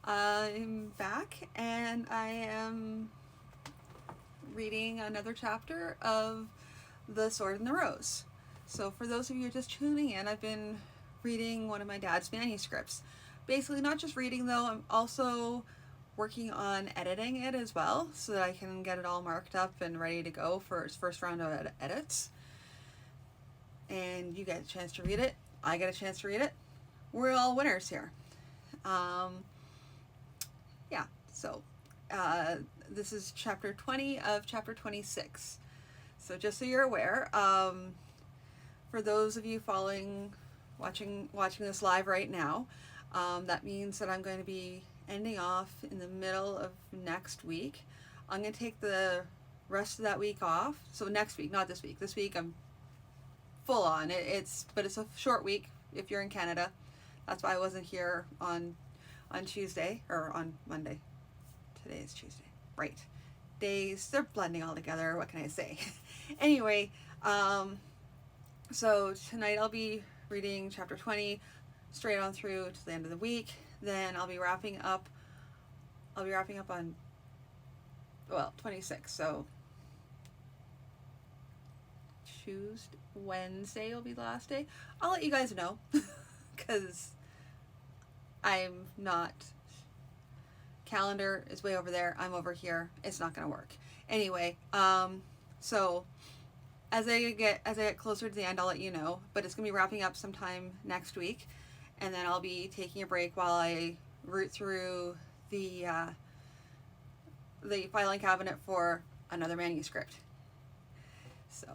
I'm back and I am reading another chapter of The Sword and the Rose. So for those of you just tuning in, I've been reading one of my dad's manuscripts. Basically not just reading though, I'm also working on editing it as well so that I can get it all marked up and ready to go for its first round of edits. And you get a chance to read it, I get a chance to read it. We're all winners here. So this is chapter 20 of chapter 26. So just so you're aware, for those of you watching this live right now, that means that I'm going to be ending off in the middle of next week. I'm going to take the rest of that week off. So next week, not this week. This week I'm full on. But it's a short week if you're in Canada. That's why I wasn't here on Tuesday or on Monday. Today is Tuesday. Right. Days, they're blending all together. What can I say? Anyway, so tonight I'll be reading chapter 20 straight on through to the end of the week. Then I'll be wrapping up on 26. So Wednesday will be the last day. I'll let you guys know because I'm not. Calendar is way over there. I'm over here. It's not going to work. Anyway, so as I get closer to the end, I'll let you know. But it's going to be wrapping up sometime next week, and then I'll be taking a break while I root through the filing cabinet for another manuscript. So,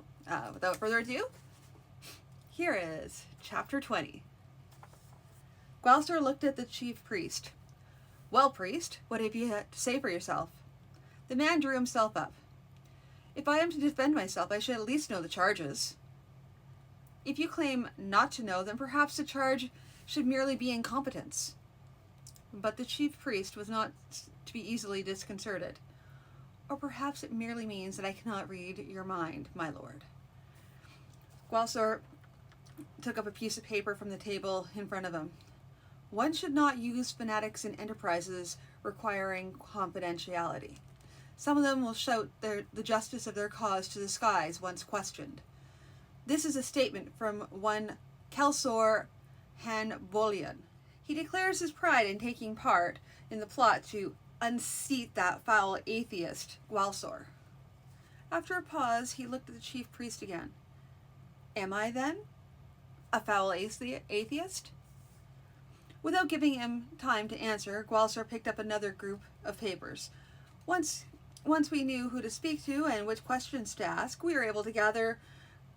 without further ado, here is chapter 20. Gloucester looked at the chief priest. "Well, priest, what have you to say for yourself?" The man drew himself up. "If I am to defend myself, I should at least know the charges." "If you claim not to know, then perhaps the charge should merely be incompetence." But the chief priest was not to be easily disconcerted. "Or perhaps it merely means that I cannot read your mind, my lord." Gloucester took up a piece of paper from the table in front of him. "One should not use fanatics in enterprises requiring confidentiality. Some of them will shout the justice of their cause to the skies once questioned. This is a statement from one Kelsor Hanbolian. He declares his pride in taking part in the plot to unseat that foul atheist, Gloucester." After a pause, he looked at the chief priest again. "Am I, then, a foul atheist?" Without giving him time to answer, Gloucester picked up another group of papers. Once we knew who to speak to and which questions to ask, we were able to gather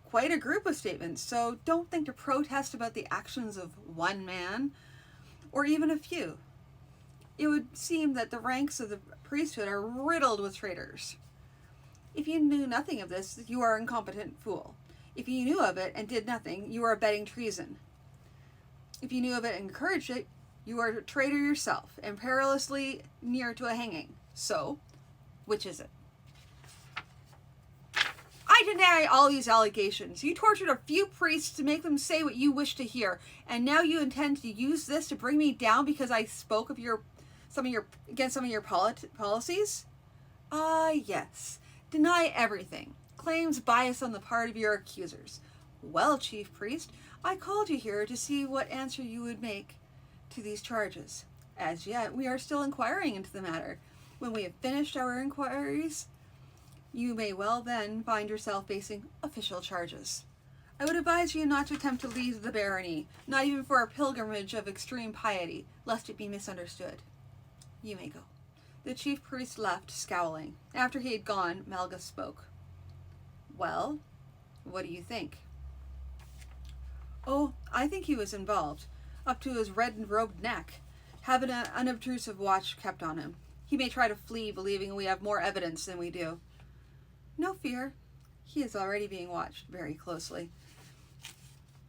quite a group of statements, so don't think to protest about the actions of one man, or even a few. It would seem that the ranks of the priesthood are riddled with traitors. If you knew nothing of this, you are an incompetent fool. If you knew of it and did nothing, you are abetting treason. If you knew of it and encouraged it, you are a traitor yourself and perilously near to a hanging. So, which is it? "I deny all these allegations. You tortured a few priests to make them say what you wish to hear, and now you intend to use this to bring me down because I spoke of against some of your policies? Ah, yes. Deny everything. Claims bias on the part of your accusers. Well, chief priest, I called you here to see what answer you would make to these charges. As yet, we are still inquiring into the matter. When we have finished our inquiries, you may well then find yourself facing official charges. I would advise you not to attempt to leave the barony, not even for a pilgrimage of extreme piety, lest it be misunderstood. You may go." The chief priest left, scowling. After he had gone, Malgus spoke. "Well, what do you think?" "Oh, I think he was involved, up to his red-robed neck, having an unobtrusive watch kept on him. He may try to flee, believing we have more evidence than we do." "No fear. He is already being watched very closely.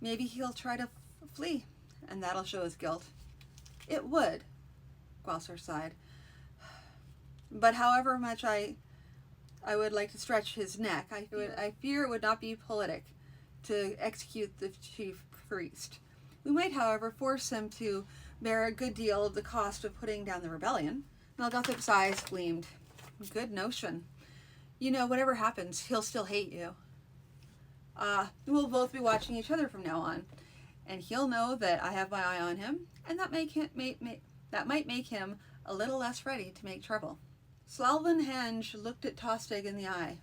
Maybe he'll try to flee, and that'll show his guilt." "It would," Gloucester sighed. "But however much I would like to stretch his neck, I fear it would not be politic to execute the chief priest. We might, however, force him to bear a good deal of the cost of putting down the rebellion. Melgothop's eyes gleamed. Good notion. You know, whatever happens, he'll still hate you. We'll both be watching each other from now on, and he'll know that I have my eye on him, and that might make him a little less ready to make trouble. Slalvan Henge looked at Tostig in the eye.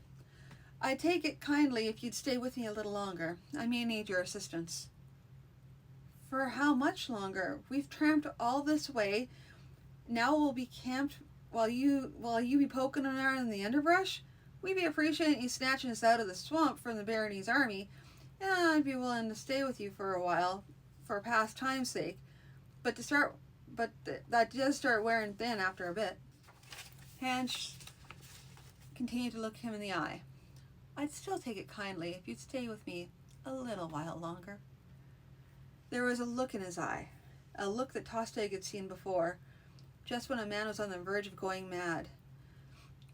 I'd take it kindly if you'd stay with me a little longer. I may need your assistance. For how much longer? We've tramped all this way. Now we'll be camped while you be poking around in the underbrush? We'd be appreciating you snatching us out of the swamp from the barony's army, and I'd be willing to stay with you for a while, for past time's sake. But that does start wearing thin after a bit. Henge continued to look him in the eye. I'd still take it kindly if you'd stay with me a little while longer. There was a look in his eye, a look that Tostig had seen before, just when a man was on the verge of going mad.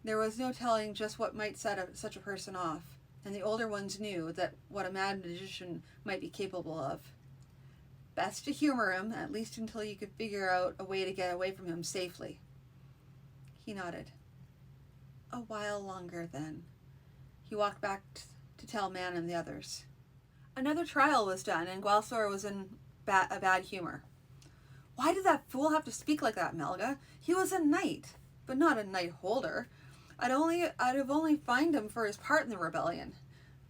There was no telling just what might set such a person off, and the older ones knew that what a mad magician might be capable of. Best to humor him, at least until you could figure out a way to get away from him safely. He nodded. A while longer, then. He walked back to tell Man and the others. Another trial was done, and Gwalstor was in a bad humor. Why did that fool have to speak like that, Melga? He was a knight, but not a knight holder. I'd have only fined him for his part in the rebellion.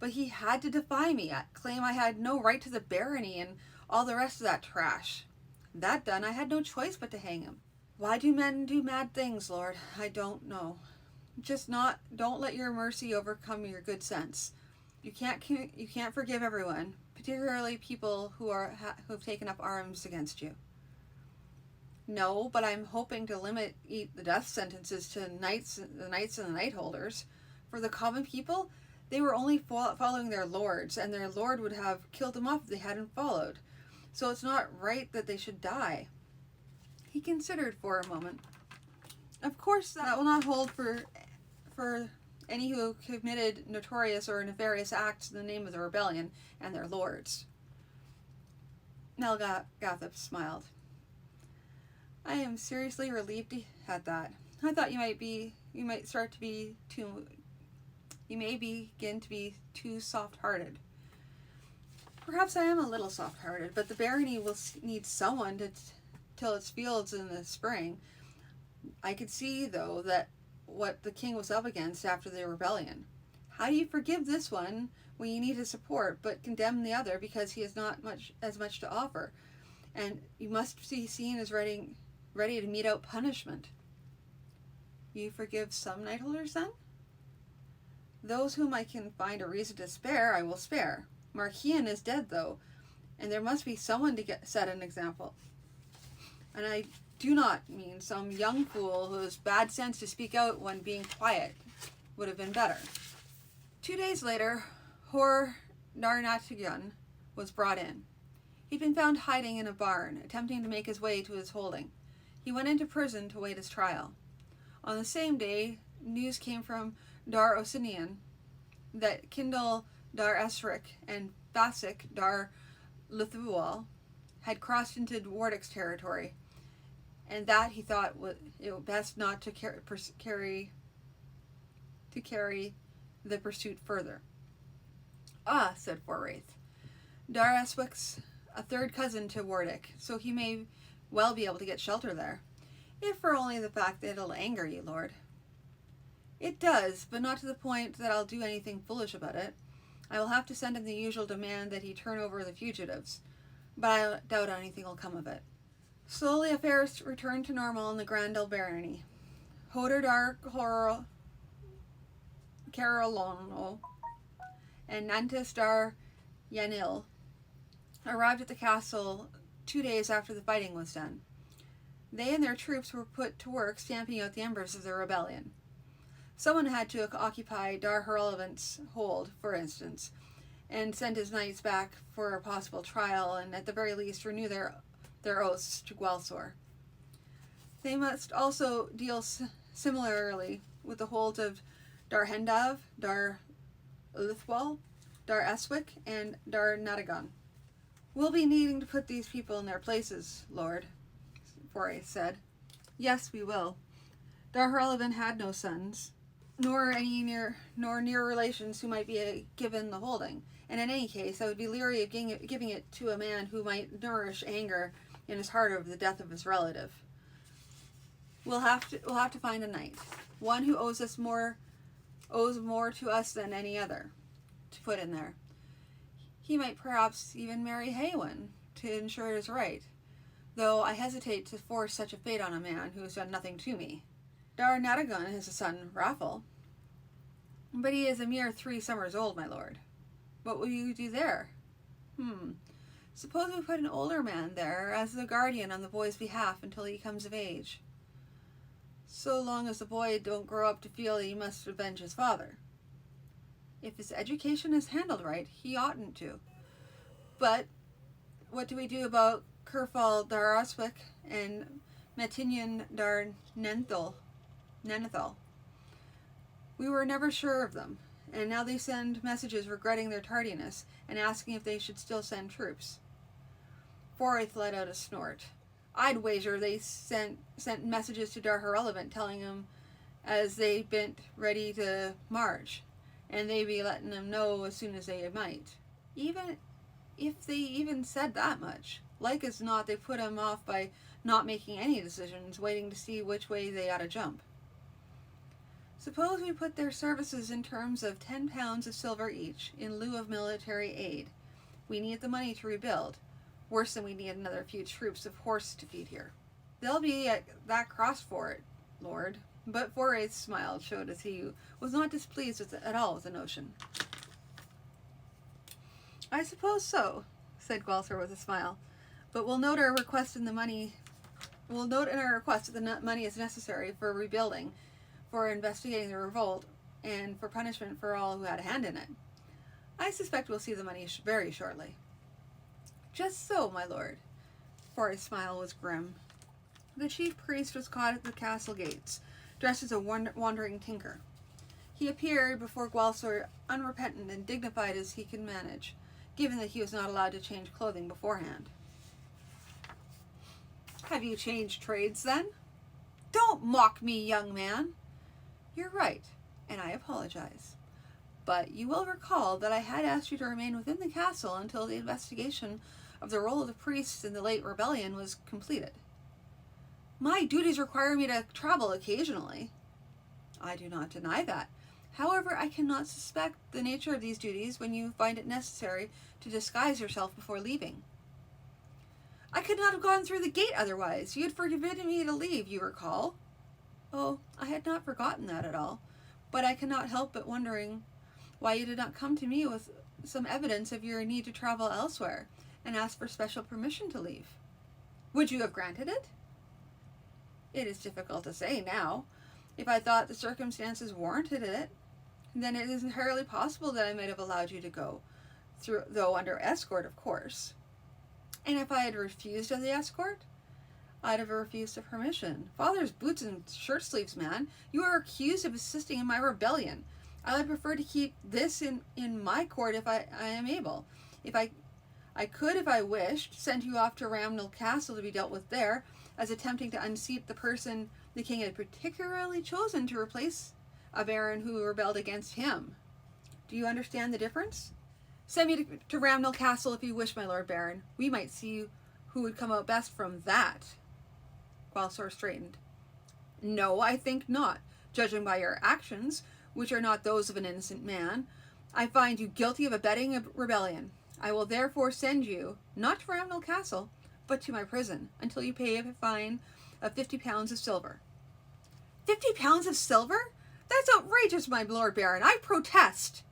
But he had to defy me, claim I had no right to the barony and all the rest of that trash. That done, I had no choice but to hang him. Why do men do mad things, Lord? I don't know. Don't let your mercy overcome your good sense. You can't forgive everyone, particularly people who've taken up arms against you. No, but I'm hoping to limit the death sentences to the knights and the knight holders. For the common people, they were only following their lords, and their lord would have killed them off if they hadn't followed. So it's not right that they should die. He considered for a moment. Of course, that will not hold for any who committed notorious or nefarious acts in the name of the rebellion and their lords. Melgothop smiled. I am seriously relieved at that. I thought you may begin to be too soft-hearted. Perhaps I am a little soft-hearted, but the barony will need someone to till its fields in the spring. I could see, though, that what the king was up against after the rebellion. How do you forgive this one when you need his support, but condemn the other because he has not as much to offer? And you must be seen as ready to mete out punishment. You forgive some knight holders, then? Those whom I can find a reason to spare, I will spare. Marchian is dead, though, and there must be someone to set an example. And I do not mean some young fool whose bad sense to speak out when being quiet would have been better. 2 days later, Hor Narnatigan was brought in. He'd been found hiding in a barn, attempting to make his way to his holding. He went into prison to wait his trial. On the same day, news came from Dar Osinian that Kindle Dar Esric and Fasik Dar Lithual had crossed into Warwick's territory, and that he thought it was best not to carry the pursuit further. Ah, said Forwraith, Dar Eswic's a third cousin to Warwick, so he may well be able to get shelter there, if for only the fact that it'll anger you, Lord. It does, but not to the point that I'll do anything foolish about it. I will have to send him the usual demand that he turn over the fugitives, but I doubt anything will come of it. Slowly affairs returned to normal in the Grandel barony. Hodor Dar Carolono and Nantis Dar Yanil arrived at the castle 2 days after the fighting was done. They and their troops were put to work stamping out the embers of the rebellion. Someone had to occupy Dar Hurlevant's hold, for instance, and send his knights back for a possible trial, and at the very least renew their oaths to Gwalstor. They must also deal similarly with the holds of Dar Hendav, Dar Lithwal, Dar Eswick, and Dar Natagon. We'll be needing to put these people in their places, Lord. Foray said. Yes, we will. Darharelevant had no sons, nor near relations who might be given the holding, and in any case I would be leery of giving it to a man who might nourish anger in his heart over the death of his relative. We'll have to find a knight, one who owes more to us than any other, to put in there. He might perhaps even marry Haywin to ensure his right, though I hesitate to force such a fate on a man who has done nothing to me. Dar Nadagon has a son, Raffle, but he is a mere 3 summers old, my lord. What will you do there? Suppose we put an older man there as the guardian on the boy's behalf until he comes of age. So long as the boy don't grow up to feel he must avenge his father. If his education is handled right, he oughtn't to. But what do we do about Kerfal Dar Oswick and Metinian Dar Nenthal? We were never sure of them, and now they send messages regretting their tardiness and asking if they should still send troops. Forath let out a snort. I'd wager they sent messages to Darharelevant telling him as they bent ready to march, and they be letting them know as soon as they might. Even if they even said that much, like as not they put him off by not making any decisions, waiting to see which way they ought to jump. Suppose we put their services in terms of 10 pounds of silver each, in lieu of military aid. We need the money to rebuild. Worse than we need another few troops of horse to feed here. They'll be at that cross for it, Lord. But Foray's smile showed as he was not displeased at all with the notion. I suppose so, said Gwalsar with a smile. But we'll note in our request that the money is necessary for rebuilding, for investigating the revolt, and for punishment for all who had a hand in it. I suspect we'll see the money very shortly. Just so, my lord. Foray's smile was grim. The chief priest was caught at the castle gates, dressed as a wandering tinker. He appeared before Gwalsar unrepentant and dignified as he could manage, given that he was not allowed to change clothing beforehand. Have you changed trades, then? Don't mock me, young man. You're right, and I apologize. But you will recall that I had asked you to remain within the castle until the investigation of the role of the priests in the late rebellion was completed. My duties require me to travel occasionally. I do not deny that. However, I cannot suspect the nature of these duties when you find it necessary to disguise yourself before leaving. I could not have gone through the gate otherwise. You had forbidden me to leave, you recall. Oh, I had not forgotten that at all, but I cannot help but wondering why you did not come to me with some evidence of your need to travel elsewhere and ask for special permission to leave. Would you have granted it? It is difficult to say now. If I thought the circumstances warranted it, then it is entirely possible that I might have allowed you to go, though under escort, of course. And if I had refused of the escort, I'd have refused the permission. Father's boots and shirt sleeves, man. You are accused of assisting in my rebellion. I would prefer to keep this in my court if I am able. If I could, if I wished, send you off to Ramnell Castle to be dealt with there, as attempting to unseat the person the king had particularly chosen to replace a baron who rebelled against him. Do you understand the difference? Send me to Ramnell Castle if you wish, my lord baron. We might see who would come out best from that. Gwalsar straightened. No, I think not. Judging by your actions, which are not those of an innocent man, I find you guilty of abetting a rebellion. I will therefore send you, not to Ramnell Castle, but to my prison, until you pay a fine of 50 pounds of silver. 50 pounds of silver? That's outrageous, my lord baron. I protest.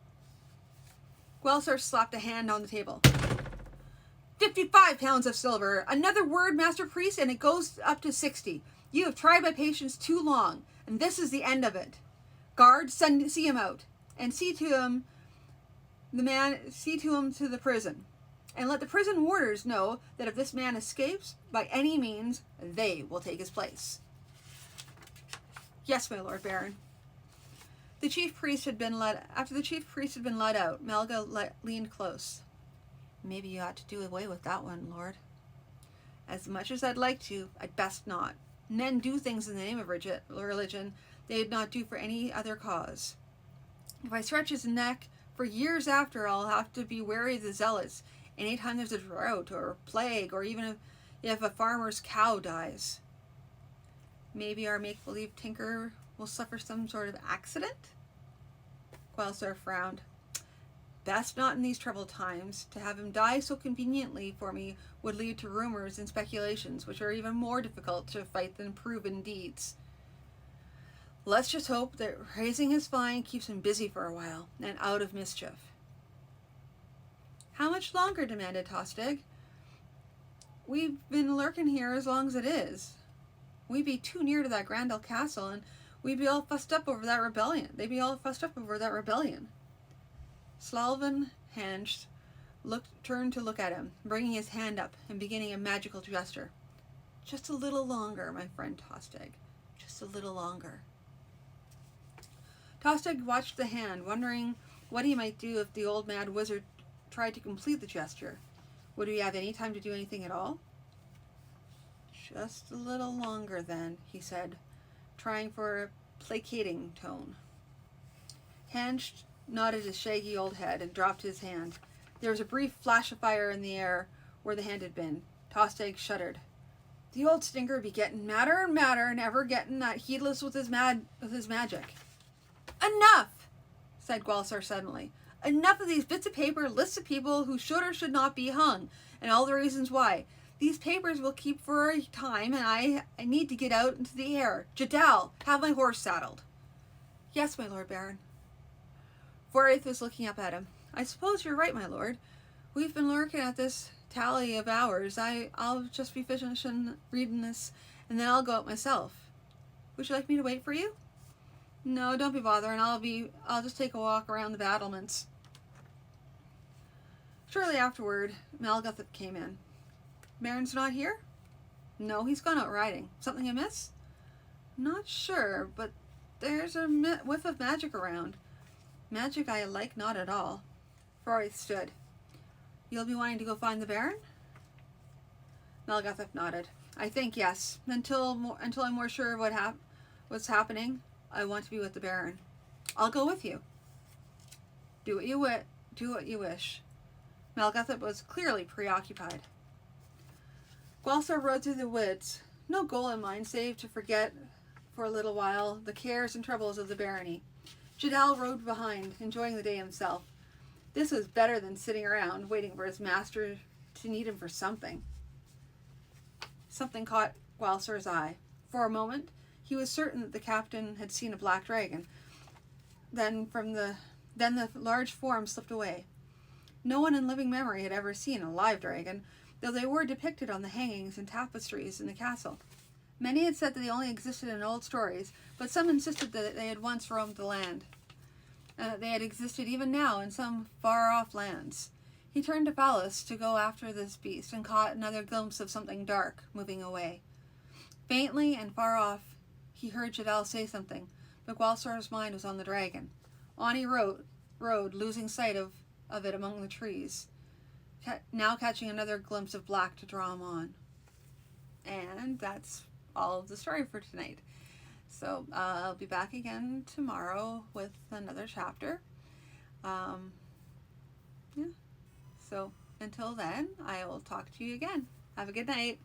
Gwalsar slapped a hand on the table. 55 pounds of silver. Another word, master priest, and it goes up to 60. You have tried my patience too long, and this is the end of it. Guard, see him out, and see to him to the prison. And let the prison warders know that if this man escapes, by any means, they will take his place. Yes, my lord baron. After the chief priest had been let out, Melga leaned close. Maybe you ought to do away with that one, lord. As much as I'd like to, I'd best not. Men do things in the name of religion they'd not do for any other cause. If I stretch his neck, for years after I'll have to be wary of the zealots, anytime there's a drought or plague, or even if a farmer's cow dies. Maybe our make-believe tinker will suffer some sort of accident? Gwalstar frowned. Best not in these troubled times. To have him die so conveniently for me would lead to rumors and speculations, which are even more difficult to fight than proven deeds. Let's just hope that raising his fine keeps him busy for a while, and out of mischief. How much longer? Demanded Tostig. We've been lurking here as long as it is. We'd be too near to that Grandel castle, and we'd be all fussed up over that rebellion. They'd be all fussed up over that rebellion. Slalvan Hange turned to look at him, bringing his hand up and beginning a magical gesture. Just a little longer, my friend Tostig. Just a little longer. Tostig watched the hand, wondering what he might do if the old mad wizard tried to complete the gesture. Would he have any time to do anything at all? Just a little longer, then, he said, trying for a placating tone. Hange nodded his shaggy old head and dropped his hand. There was a brief flash of fire in the air where the hand had been. Tostig shuddered. The old stinker would be getting madder and madder, and ever getting that heedless with his magic. Enough! Said Gwalstar suddenly. Enough of these bits of paper, lists of people who should or should not be hung, and all the reasons why. These papers will keep for a time, and I need to get out into the air. Jadal, have my horse saddled. Yes, my lord Baron. Forsyth was looking up at him. I suppose you're right, my lord. We've been lurking at this tally of hours. I'll just be finishing reading this, and then I'll go out myself. Would you like me to wait for you? No, don't be bothering. I'll just take a walk around the battlements. Shortly afterward, Malgathip came in. Baron's not here? No, he's gone out riding. Something amiss? Not sure, but there's a whiff of magic around. Magic I like not at all. Forsyth stood. You'll be wanting to go find the Baron? Malgathip nodded. I think yes. Until I'm more sure of what's happening, I want to be with the Baron. I'll go with you. Do what you wish. Malgathip was clearly preoccupied. Gwalstar rode through the woods, no goal in mind save to forget for a little while the cares and troubles of the barony. Jadal rode behind, enjoying the day himself. This was better than sitting around waiting for his master to need him for something. Something caught Gwalstar's eye. For a moment, he was certain that the captain had seen a black dragon. Then the large form slipped away. No one in living memory had ever seen a live dragon, though they were depicted on the hangings and tapestries in the castle. Many had said that they only existed in old stories, but some insisted that they had once roamed the land, and that they had existed even now in some far-off lands. He turned to Phallus to go after this beast, and caught another glimpse of something dark moving away. Faintly and far off, he heard Jadal say something, but Gwalstar's mind was on the dragon. On he rode, losing sight of it among the trees, now catching another glimpse of black to draw him on. And that's all of the story for tonight. So I'll be back again tomorrow with another chapter. So until then, I will talk to you again. Have a good night.